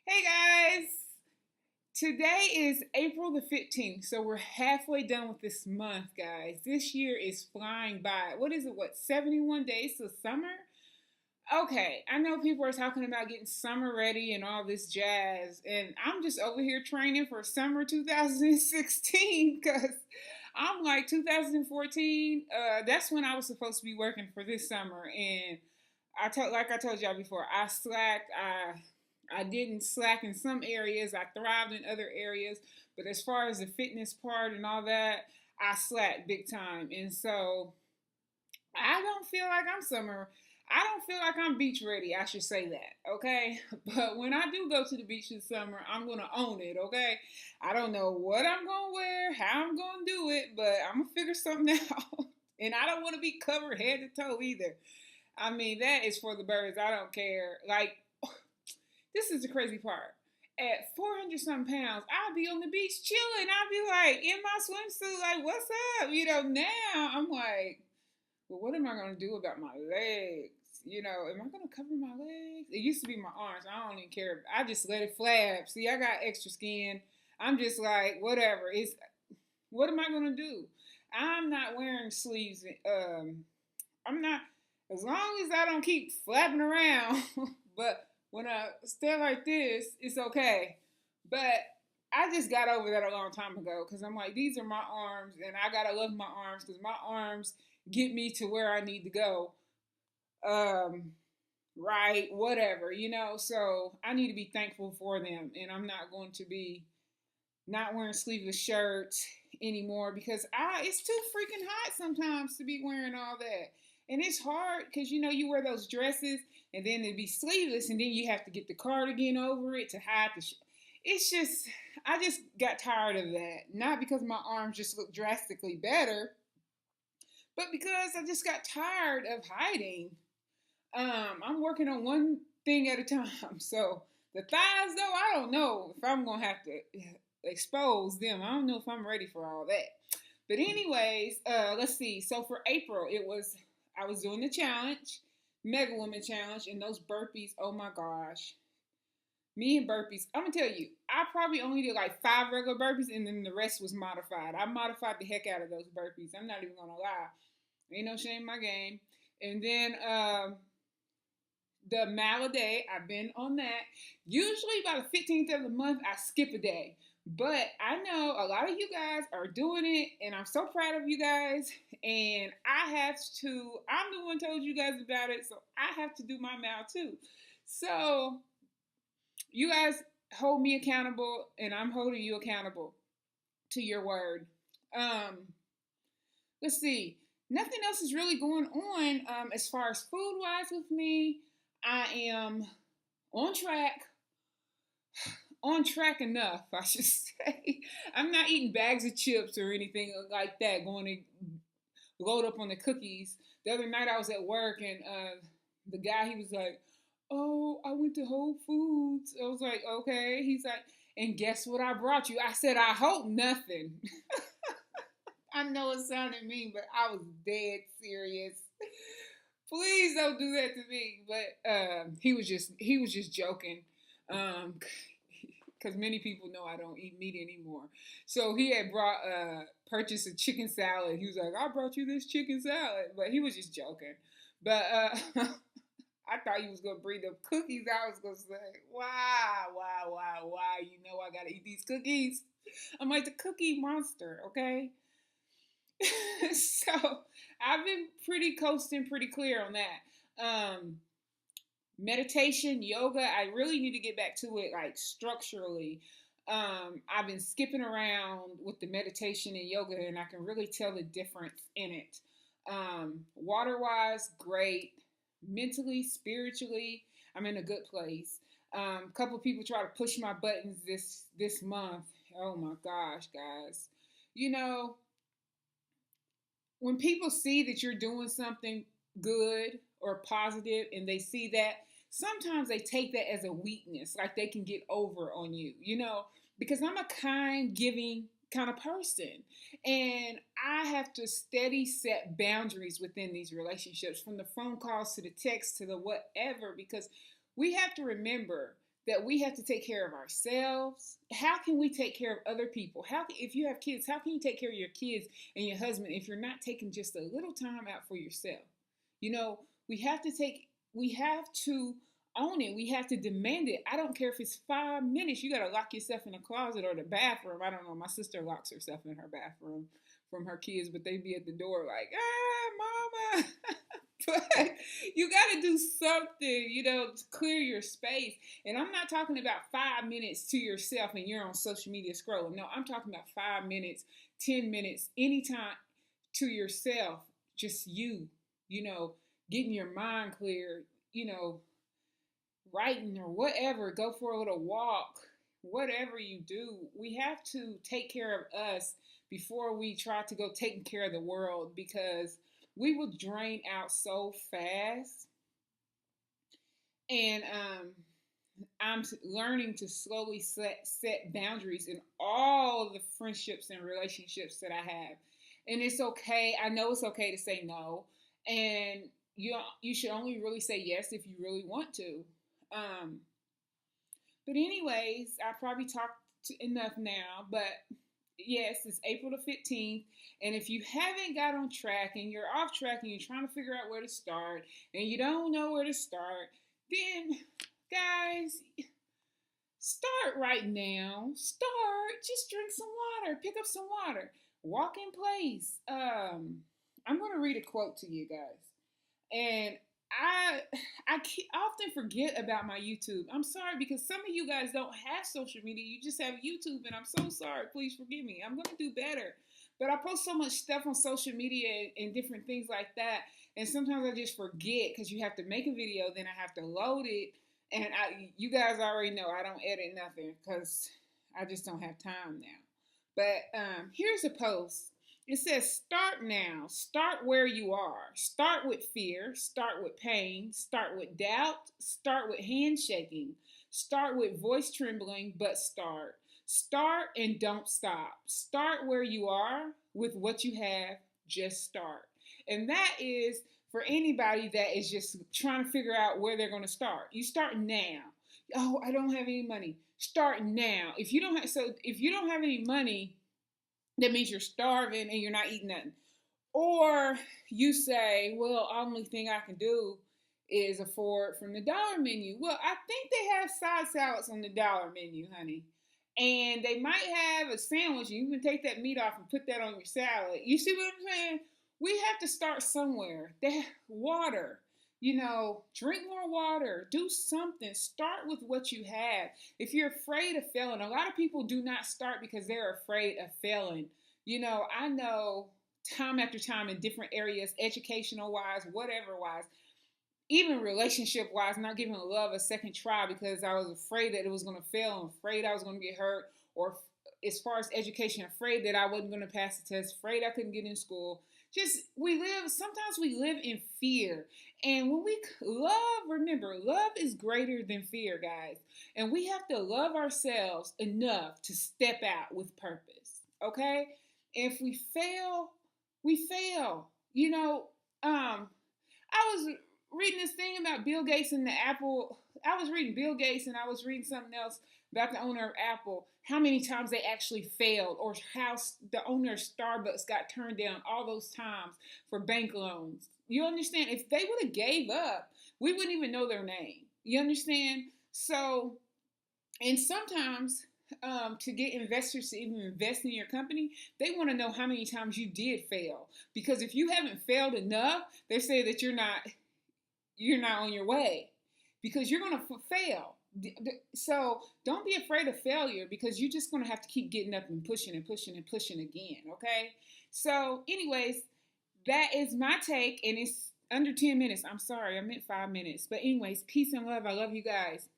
Hey guys! Today is April the 15th, so we're halfway done with this month, guys. This year is flying by. What is it? 71 days till summer? Okay, I know people are talking about getting summer ready and all this jazz, and I'm just over here training for summer 2016 because I'm like 2014. That's when I was supposed to be working for this summer, and like I told y'all before, I slacked. I didn't slack in some areas. I thrived in other areas, but as far as the fitness part and all that, I slacked big time, and so I don't feel like I'm summer. I don't feel like I'm beach ready. I should say that, okay? But when I do go to the beach this summer, I'm gonna own it, okay? I don't know what I'm gonna wear, how I'm gonna do it, but I'm gonna figure something out. And I don't want to be covered head to toe either. I mean, that is for the birds. I don't care. Like, this is the crazy part. At 400 something pounds, I'll be on the beach chilling. I'll be like in my swimsuit, like, what's up? Now I'm like, well, what am I going to do about my legs? Am I going to cover my legs? It used to be my arms. I don't even care. I just let it flap. See, I got extra skin. I'm just like, whatever. What am I going to do? I'm not wearing sleeves. I'm not, as long as I don't keep flapping around. But when I stay like this, it's okay. But I just got over that a long time ago because I'm like, these are my arms, and I gotta love my arms because my arms get me to where I need to go. Um, right, whatever. So I need to be thankful for them, and I'm not going to be not wearing sleeveless shirts anymore because it's too freaking hot sometimes to be wearing all that. And it's hard because you wear those dresses and then it'd be sleeveless and then you have to get the cardigan over it to hide it's just I just got tired of that. Not because my arms just look drastically better, but because I just got tired of hiding. I'm working on one thing at a time. So the thighs, though, I don't know if I'm gonna have to expose them. I don't know if I'm ready for all that. But anyways, let's see. So for April, I was doing the challenge, Mega Woman Challenge, and those burpees. Oh my gosh, me and burpees. I'm gonna tell you, I probably only did like 5 regular burpees, and then the rest was modified. I modified the heck out of those burpees. I'm not even gonna lie. Ain't no shame in my game. And then the mile a day. I've been on that. Usually by the 15th of the month, I skip a day. But I know a lot of you guys are doing it, and I'm so proud of you guys. And I'm the one told you guys about it, so I have to do my mile too. So you guys hold me accountable, and I'm holding you accountable to your word. Um, let's see. Nothing else is really going on as far as food wise with me. I am on track, on track enough, I should say. I'm not eating bags of chips or anything like that, going to load up on the cookies. The other night I was at work and the guy, he was like, oh, I went to Whole Foods. I was like, okay. He's like, and guess what I brought you? I said, I hope nothing. I know it sounded mean, but I was dead serious. Please don't do that to me. But he was just joking, because many people know I don't eat meat anymore. So he had purchased a chicken salad. He was like, "I brought you this chicken salad," but he was just joking. But I thought he was gonna bring the cookies. I was gonna say, why? I gotta eat these cookies. I'm like the cookie monster, okay? So I've been pretty coasting, pretty clear on that. Meditation, yoga, I really need to get back to it like structurally. I've been skipping around with the meditation and yoga, and I can really tell the difference in it. Water wise, great. Mentally, spiritually, I'm in a good place. A couple people try to push my buttons this month. Oh my gosh, guys! You know, when people see that you're doing something good or positive and they see that, sometimes they take that as a weakness, like they can get over on you, because I'm a kind, giving kind of person. And I have to steady set boundaries within these relationships, from the phone calls to the text to the whatever, because we have to remember that we have to take care of ourselves. How can we take care of other people? If you have kids, how can you take care of your kids and your husband if you're not taking just a little time out for yourself? You know, we have to own it. We have to demand it. I don't care if it's 5 minutes. You got to lock yourself in the closet or the bathroom. I don't know. My sister locks herself in her bathroom from her kids, but they be at the door like, mama. But you got to do something, to clear your space. And I'm not talking about 5 minutes to yourself and you're on social media scrolling. No, I'm talking about 5 minutes, 10 minutes, anytime to yourself, just getting your mind clear, writing or whatever, go for a little walk, whatever you do. We have to take care of us before we try to go taking care of the world, because we will drain out so fast. And I'm learning to slowly set boundaries in all the friendships and relationships that I have. And it's okay. I know it's okay to say no. And you should only really say yes if you really want to. But anyways, I probably talked enough now. But yes, it's April the 15th. And if you haven't got on track and you're off track and you're trying to figure out where to start and you don't know where to start, then guys, start right now. Just drink some water, pick up some water, walk in place. I'm going to read a quote to you guys. And I often forget about my YouTube. I'm sorry, because some of you guys don't have social media. You just have YouTube, and I'm so sorry. Please forgive me. I'm going to do better. But I post so much stuff on social media and different things like that. And sometimes I just forget, because you have to make a video, then I have to load it. And you guys already know I don't edit nothing because I just don't have time now. But here's a post. It says, start now. Start where you are. Start with fear. Start with pain. Start with doubt. Start with handshaking. Start with voice trembling, but start. Start and don't stop. Start where you are with what you have. Just start. And that is for anybody that is just trying to figure out where they're going to start. You start now. Oh, I don't have any money. Start now. If you don't have any money, that means you're starving and you're not eating nothing. Or you say, well, only thing I can do is afford from the dollar menu. Well, I think they have side salads on the dollar menu, honey. And they might have a sandwich, and you can take that meat off and put that on your salad. You see what I'm saying? We have to start somewhere. Water. Drink more water. Do something. Start with what you have. If you're afraid of failing, a lot of people do not start because they're afraid of failing. I know time after time in different areas, educational wise, whatever wise, even relationship wise, not giving love a second try because I was afraid that it was going to fail and afraid I was going to get hurt, or as far as education, afraid that I wasn't going to pass the test, afraid I couldn't get in school. Sometimes we live in fear. And when we remember, love is greater than fear, guys. And we have to love ourselves enough to step out with purpose, okay? If we fail, we fail. I was reading this thing about Bill Gates and the Apple. I was reading Bill Gates and I was reading something else about the owner of Apple, how many times they actually failed, or how the owner of Starbucks got turned down all those times for bank loans. You understand? If they would have gave up, we wouldn't even know their name. You understand? So, and sometimes to get investors to even invest in your company, they want to know how many times you did fail. Because if you haven't failed enough, they say that you're not on your way, because you're going to fail. So don't be afraid of failure, because you're just going to have to keep getting up and pushing and pushing and pushing again, okay? So anyways, that is my take, and it's under 10 minutes. I'm sorry, I meant 5 minutes. But anyways, peace and love. I love you guys.